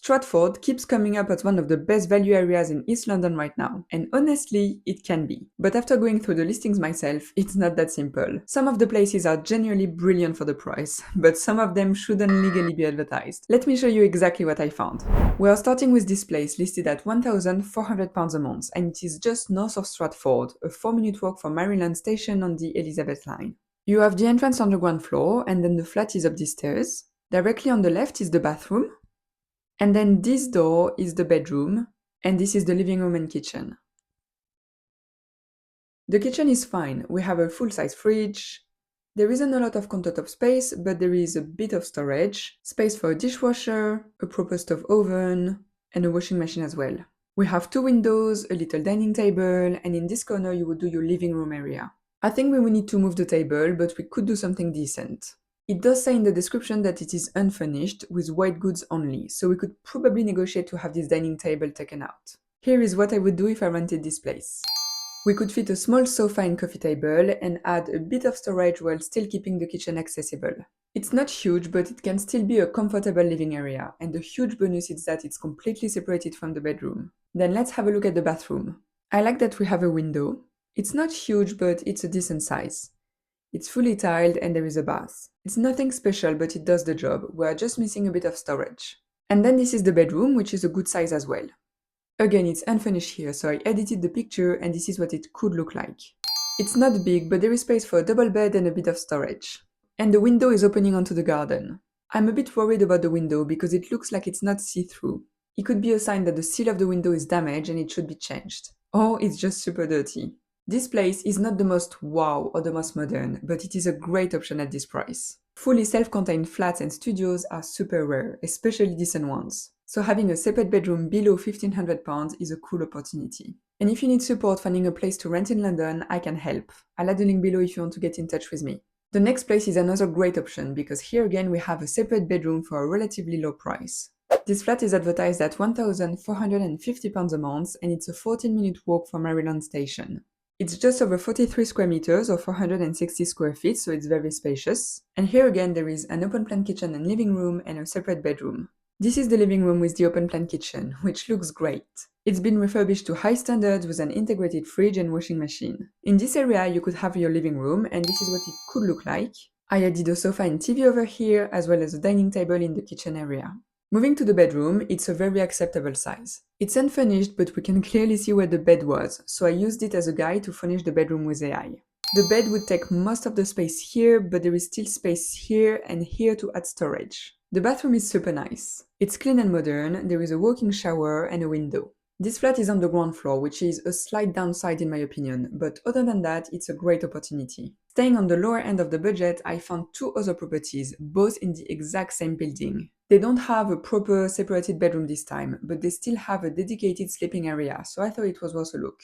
Stratford keeps coming up as one of the best value areas in East London right now, and honestly, it can be. But after going through the listings myself, it's not that simple. Some of the places are genuinely brilliant for the price, but some of them shouldn't legally be advertised. Let me show you exactly what I found. We are starting with this place listed at £1,400 a month, and it is just north of Stratford, a 4-minute walk from Maryland Station on the Elizabeth line. You have the entrance on the ground floor, and then the flat is up the stairs. Directly on the left is the bathroom, and then this door is the bedroom, and this is the living room and kitchen. The kitchen is fine. We have a full-size fridge. There isn't a lot of countertop space, but there is a bit of storage, space for a dishwasher, a proper stove oven, and a washing machine as well. We have 2 windows, a little dining table, and in this corner you would do your living room area. I think we will need to move the table, but we could do something decent. It does say in the description that it is unfurnished, with white goods only, so we could probably negotiate to have this dining table taken out. Here is what I would do if I rented this place. We could fit a small sofa and coffee table and add a bit of storage while still keeping the kitchen accessible. It's not huge, but it can still be a comfortable living area, and the huge bonus is that it's completely separated from the bedroom. Then let's have a look at the bathroom. I like that we have a window. It's not huge, but it's a decent size. It's fully tiled and there is a bath. It's nothing special, but it does the job. We're just missing a bit of storage. And then this is the bedroom, which is a good size as well. Again, it's unfinished here, so I edited the picture and this is what it could look like. It's not big, but there is space for a double bed and a bit of storage. And the window is opening onto the garden. I'm a bit worried about the window because it looks like it's not see-through. It could be a sign that the seal of the window is damaged and it should be changed. Or it's just super dirty. This place is not the most wow or the most modern, but it is a great option at this price. Fully self-contained flats and studios are super rare, especially decent ones. So having a separate bedroom below £1,500 is a cool opportunity. And if you need support finding a place to rent in London, I can help. I'll add a link below if you want to get in touch with me. The next place is another great option because here again we have a separate bedroom for a relatively low price. This flat is advertised at £1,450 a month and it's a 14-minute walk from Maryland Station. It's just over 43 square meters or 460 square feet, so it's very spacious. And here again there is an open-plan kitchen and living room and a separate bedroom. This is the living room with the open-plan kitchen, which looks great. It's been refurbished to high standards with an integrated fridge and washing machine. In this area you could have your living room, and this is what it could look like. I added a sofa and TV over here, as well as a dining table in the kitchen area. Moving to the bedroom, it's a very acceptable size. It's unfinished, but we can clearly see where the bed was, so I used it as a guide to furnish the bedroom with AI. The bed would take most of the space here, but there is still space here and here to add storage. The bathroom is super nice. It's clean and modern, there is a walk-in shower and a window. This flat is on the ground floor, which is a slight downside in my opinion, but other than that, it's a great opportunity. Staying on the lower end of the budget, I found 2 other properties, both in the exact same building. They don't have a proper separated bedroom this time, but they still have a dedicated sleeping area, so I thought it was worth a look.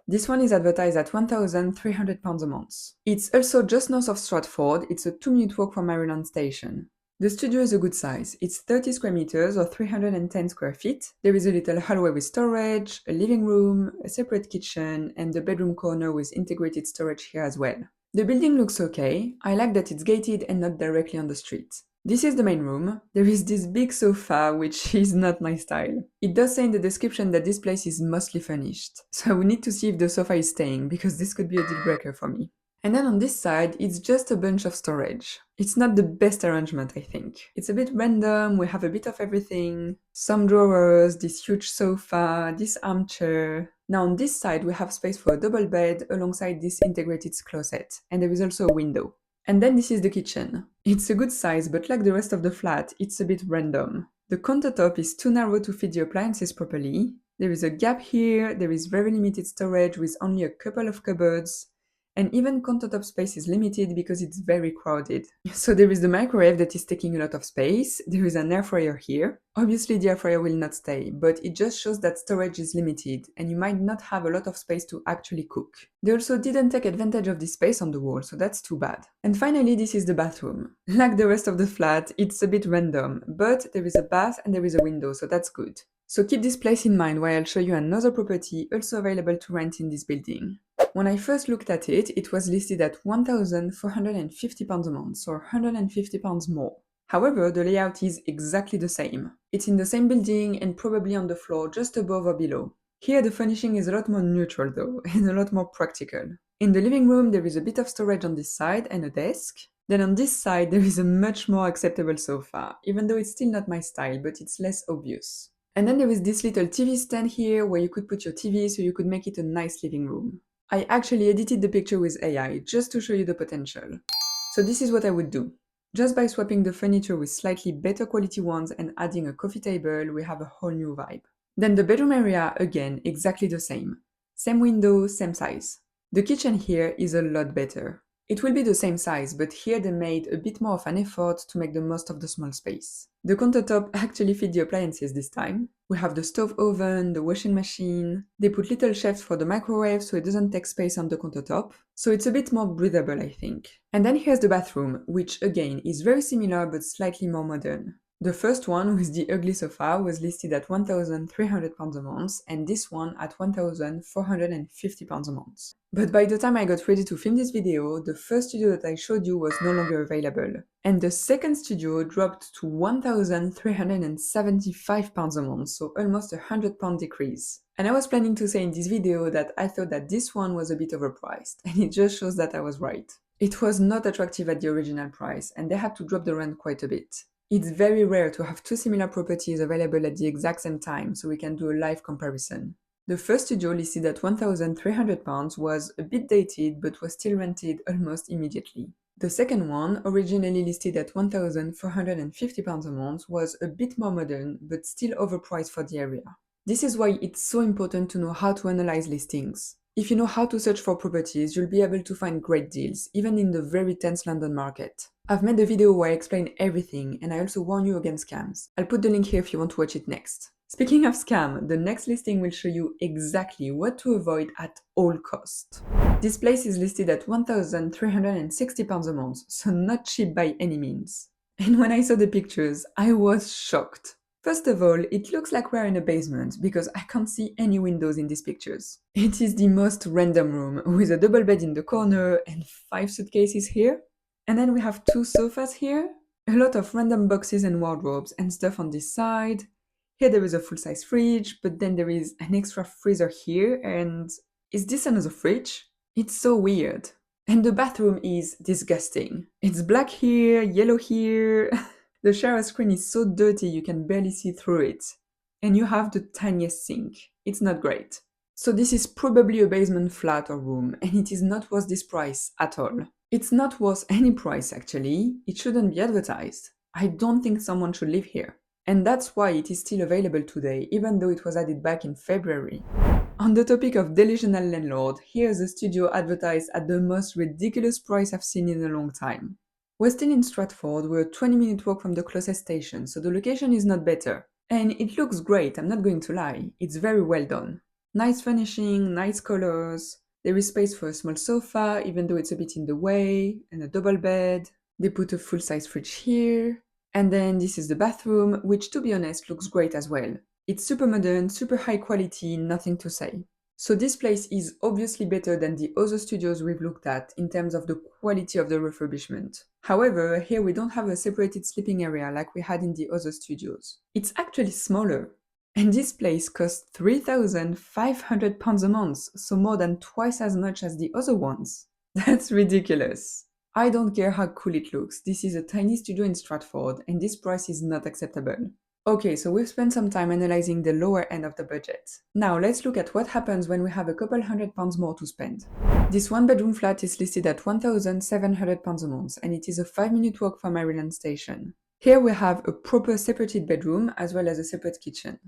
This one is advertised at £1,300 a month. It's also just north of Stratford, it's a 2-minute walk from Maryland Station. The studio is a good size. It's 30 square meters or 310 square feet. There is a little hallway with storage, a living room, a separate kitchen, and the bedroom corner with integrated storage here as well. The building looks okay. I like that it's gated and not directly on the street. This is the main room. There is this big sofa, which is not my style. It does say in the description that this place is mostly furnished. So we need to see if the sofa is staying, because this could be a deal breaker for me. And then on this side, it's just a bunch of storage. It's not the best arrangement, I think. It's a bit random, we have a bit of everything. Some drawers, this huge sofa, this armchair. Now on this side, we have space for a double bed alongside this integrated closet. And there is also a window. And then this is the kitchen. It's a good size, but like the rest of the flat, it's a bit random. The countertop is too narrow to fit the appliances properly. There is a gap here, there is very limited storage with only a couple of cupboards. And even countertop space is limited because it's very crowded. So there is the microwave that is taking a lot of space, there is an air fryer here. Obviously the air fryer will not stay, but it just shows that storage is limited and you might not have a lot of space to actually cook. They also didn't take advantage of this space on the wall, so that's too bad. And finally, this is the bathroom. Like the rest of the flat, it's a bit random, but there is a bath and there is a window, so that's good. So keep this place in mind while I'll show you another property also available to rent in this building. When I first looked at it, it was listed at £1,450 a month, so £150 more. However, the layout is exactly the same. It's in the same building and probably on the floor just above or below. Here the furnishing is a lot more neutral though, and a lot more practical. In the living room there is a bit of storage on this side and a desk. Then on this side there is a much more acceptable sofa, even though it's still not my style, but it's less obvious. And then there is this little TV stand here where you could put your TV so you could make it a nice living room. I actually edited the picture with AI just to show you the potential. So this is what I would do. Just by swapping the furniture with slightly better quality ones and adding a coffee table, we have a whole new vibe. Then the bedroom area, again, exactly the same. Same window, same size. The kitchen here is a lot better. It will be the same size, but here they made a bit more of an effort to make the most of the small space. The countertop actually fit the appliances this time. We have the stove oven, the washing machine. They put little shelves for the microwave so it doesn't take space on the countertop. So it's a bit more breathable, I think. And then here's the bathroom, which again is very similar but slightly more modern. The first one with the ugly sofa was listed at £1,300 a month, and this one at £1,450 a month. But by the time I got ready to film this video, the first studio that I showed you was no longer available. And the second studio dropped to £1,375 a month, so almost a £100 decrease. And I was planning to say in this video that I thought that this one was a bit overpriced, and it just shows that I was right. It was not attractive at the original price, and they had to drop the rent quite a bit. It's very rare to have two similar properties available at the exact same time, so we can do a live comparison. The first studio listed at £1,300 was a bit dated but was still rented almost immediately. The second one, originally listed at £1,450 a month, was a bit more modern but still overpriced for the area. This is why it's so important to know how to analyze listings. If you know how to search for properties, you'll be able to find great deals, even in the very tense London market. I've made a video where I explain everything, and I also warn you against scams. I'll put the link here if you want to watch it next. Speaking of scam, the next listing will show you exactly what to avoid at all costs. This place is listed at £1,360 a month, so not cheap by any means. And when I saw the pictures, I was shocked. First of all, it looks like we're in a basement because I can't see any windows in these pictures. It is the most random room, with a double bed in the corner and 5 suitcases here. And then we have 2 sofas here, a lot of random boxes and wardrobes and stuff on this side. Here there is a full-size fridge, but then there is an extra freezer here, and is this another fridge? It's so weird. And the bathroom is disgusting. It's black here, yellow here. The shower screen is so dirty you can barely see through it. And you have the tiniest sink. It's not great. So this is probably a basement flat or room, and it is not worth this price at all. It's not worth any price actually. It shouldn't be advertised. I don't think someone should live here. And that's why it is still available today, even though it was added back in February. On the topic of delusional landlord, here's a studio advertised at the most ridiculous price I've seen in a long time. We're still in Stratford, we're a 20-minute walk from the closest station, so the location is not better. And it looks great, I'm not going to lie, it's very well done. Nice furnishing, nice colors, there is space for a small sofa, even though it's a bit in the way, and a double bed. They put a full-size fridge here. And then this is the bathroom, which to be honest looks great as well. It's super modern, super high quality, nothing to say. So this place is obviously better than the other studios we've looked at in terms of the quality of the refurbishment. However, here we don't have a separated sleeping area like we had in the other studios. It's actually smaller. And this place costs £3,500 a month, so more than twice as much as the other ones. That's ridiculous. I don't care how cool it looks, this is a tiny studio in Stratford, and this price is not acceptable. Okay, so we've spent some time analyzing the lower end of the budget. Now let's look at what happens when we have a couple £100 more to spend. This one-bedroom flat is listed at £1,700 a month, and it is a 5-minute walk from Maisonette station. Here we have a proper separated bedroom as well as a separate kitchen.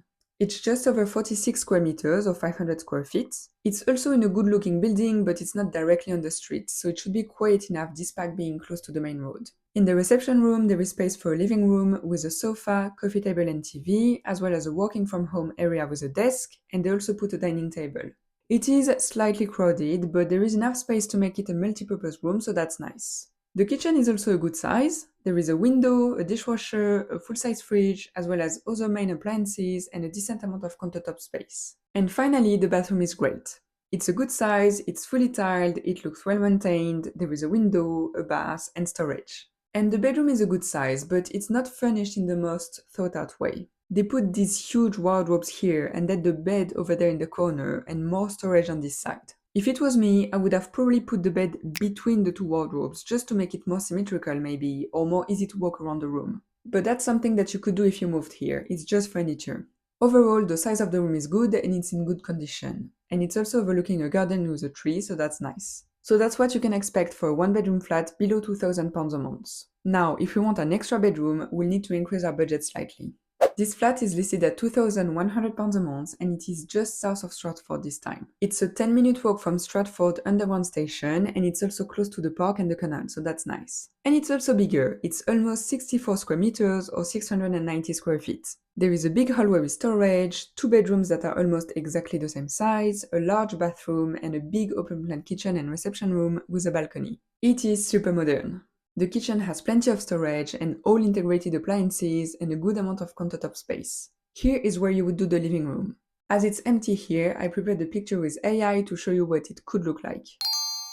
It's just over 46 square meters or 500 square feet. It's also in a good looking building, but it's not directly on the street, so it should be quiet enough despite being close to the main road. In the reception room, there is space for a living room with a sofa, coffee table and TV, as well as a working from home area with a desk, and they also put a dining table. It is slightly crowded, but there is enough space to make it a multi-purpose room, so that's nice. The kitchen is also a good size. There is a window, a dishwasher, a full-size fridge, as well as other main appliances and a decent amount of countertop space. And finally, the bathroom is great. It's a good size, it's fully tiled, it looks well maintained, there is a window, a bath, and storage. And the bedroom is a good size, but it's not furnished in the most thought out way. They put these huge wardrobes here and then the bed over there in the corner and more storage on this side. If it was me, I would have probably put the bed between the two wardrobes just to make it more symmetrical maybe, or more easy to walk around the room. But that's something that you could do if you moved here, it's just furniture. Overall, the size of the room is good and it's in good condition. And it's also overlooking a garden with a tree, so that's nice. So that's what you can expect for a one-bedroom flat below £2,000 a month. Now, if we want an extra bedroom, we'll need to increase our budget slightly. This flat is listed at £2,100 a month and it is just south of Stratford this time. It's a 10-minute walk from Stratford Underground Station and it's also close to the park and the canal, so that's nice. And it's also bigger, it's almost 64 square meters or 690 square feet. There is a big hallway with storage, 2 bedrooms that are almost exactly the same size, a large bathroom and a big open-plan kitchen and reception room with a balcony. It is super modern. The kitchen has plenty of storage and all integrated appliances and a good amount of countertop space. Here is where you would do the living room. As it's empty here, I prepared the picture with AI to show you what it could look like.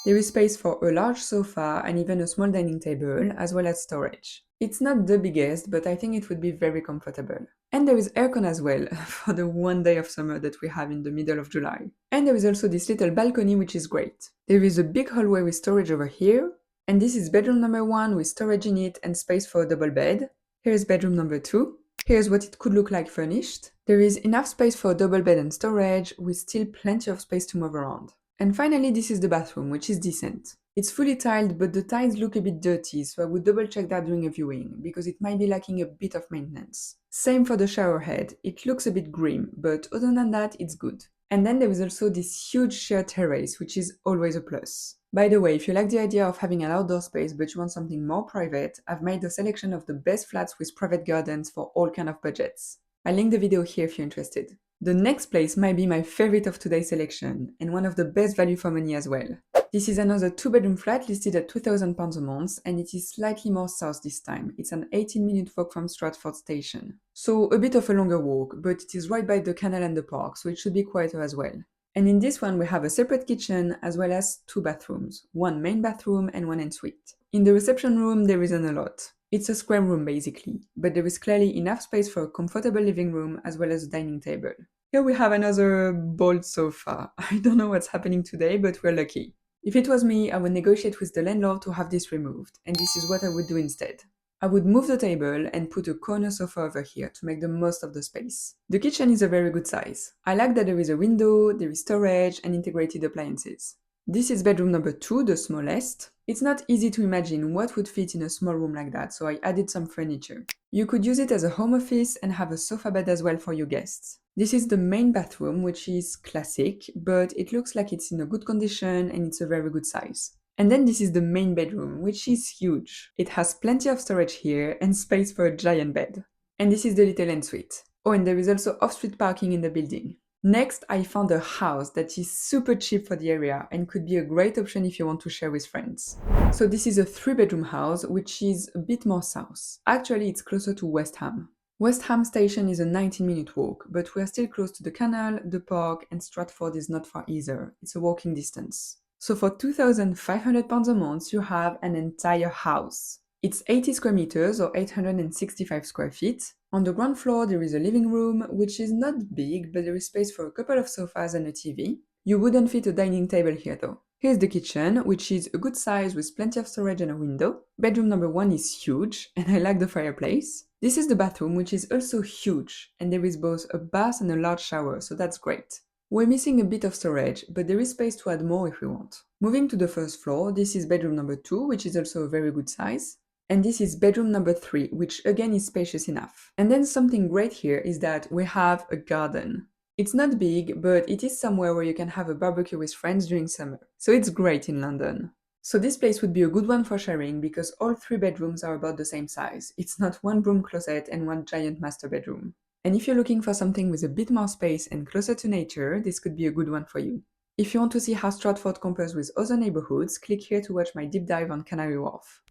There is space for a large sofa and even a small dining table, as well as storage. It's not the biggest, but I think it would be very comfortable. And there is aircon as well, for the one day of summer that we have in the middle of July. And there is also this little balcony, which is great. There is a big hallway with storage over here, and this is bedroom number 1 with storage in it and space for a double bed. Here's bedroom number 2. Here's what it could look like furnished. There is enough space for a double bed and storage, with still plenty of space to move around. And finally, this is the bathroom, which is decent. It's fully tiled, but the tiles look a bit dirty, so I would double check that during a viewing, because it might be lacking a bit of maintenance. Same for the shower head, it looks a bit grim, but other than that, it's good. And then there is also this huge shared terrace, which is always a plus. By the way, if you like the idea of having an outdoor space but you want something more private, I've made a selection of the best flats with private gardens for all kind of budgets. I'll link the video here if you're interested. The next place might be my favorite of today's selection, and one of the best value for money as well. This is another 2-bedroom flat listed at £2,000 a month, and it is slightly more south this time. It's an 18-minute walk from Stratford Station. So a bit of a longer walk, but it is right by the canal and the park, so it should be quieter as well. And in this one we have a separate kitchen as well as 2 bathrooms, one main bathroom and one ensuite. In the reception room there isn't a lot. It's a square room basically, but there is clearly enough space for a comfortable living room as well as a dining table. Here we have another bold sofa. I don't know what's happening today, but we're lucky. If it was me, I would negotiate with the landlord to have this removed, and this is what I would do instead. I would move the table and put a corner sofa over here to make the most of the space. The kitchen is a very good size. I like that there is a window, there is storage and integrated appliances. This is bedroom number 2, the smallest. It's not easy to imagine what would fit in a small room like that, so I added some furniture. You could use it as a home office and have a sofa bed as well for your guests. This is the main bathroom, which is classic, but it looks like it's in a good condition and it's a very good size. And then this is the main bedroom, which is huge. It has plenty of storage here and space for a giant bed. And this is the little ensuite. Oh, and there is also off-street parking in the building. Next, I found a house that is super cheap for the area and could be a great option if you want to share with friends. So this is a 3-bedroom house, which is a bit more south. Actually, it's closer to West Ham. West Ham Station is a 19-minute walk, but we are still close to the canal, the park, and Stratford is not far either. It's a walking distance. So for £2,500 a month, you have an entire house. It's 80 square meters or 865 square feet. On the ground floor, there is a living room, which is not big, but there is space for a couple of sofas and a TV. You wouldn't fit a dining table here though. Here's the kitchen, which is a good size with plenty of storage and a window. Bedroom number 1 is huge, and I like the fireplace. This is the bathroom, which is also huge, and there is both a bath and a large shower, so that's great. We're missing a bit of storage, but there is space to add more if we want. Moving to the first floor, this is bedroom number 2, which is also a very good size. And this is bedroom number 3, which again is spacious enough. And then something great here is that we have a garden. It's not big, but it is somewhere where you can have a barbecue with friends during summer. So it's great in London. So this place would be a good one for sharing because all 3 bedrooms are about the same size. It's not one broom closet and one giant master bedroom. And if you're looking for something with a bit more space and closer to nature, this could be a good one for you. If you want to see how Stratford compares with other neighborhoods, click here to watch my deep dive on Canary Wharf.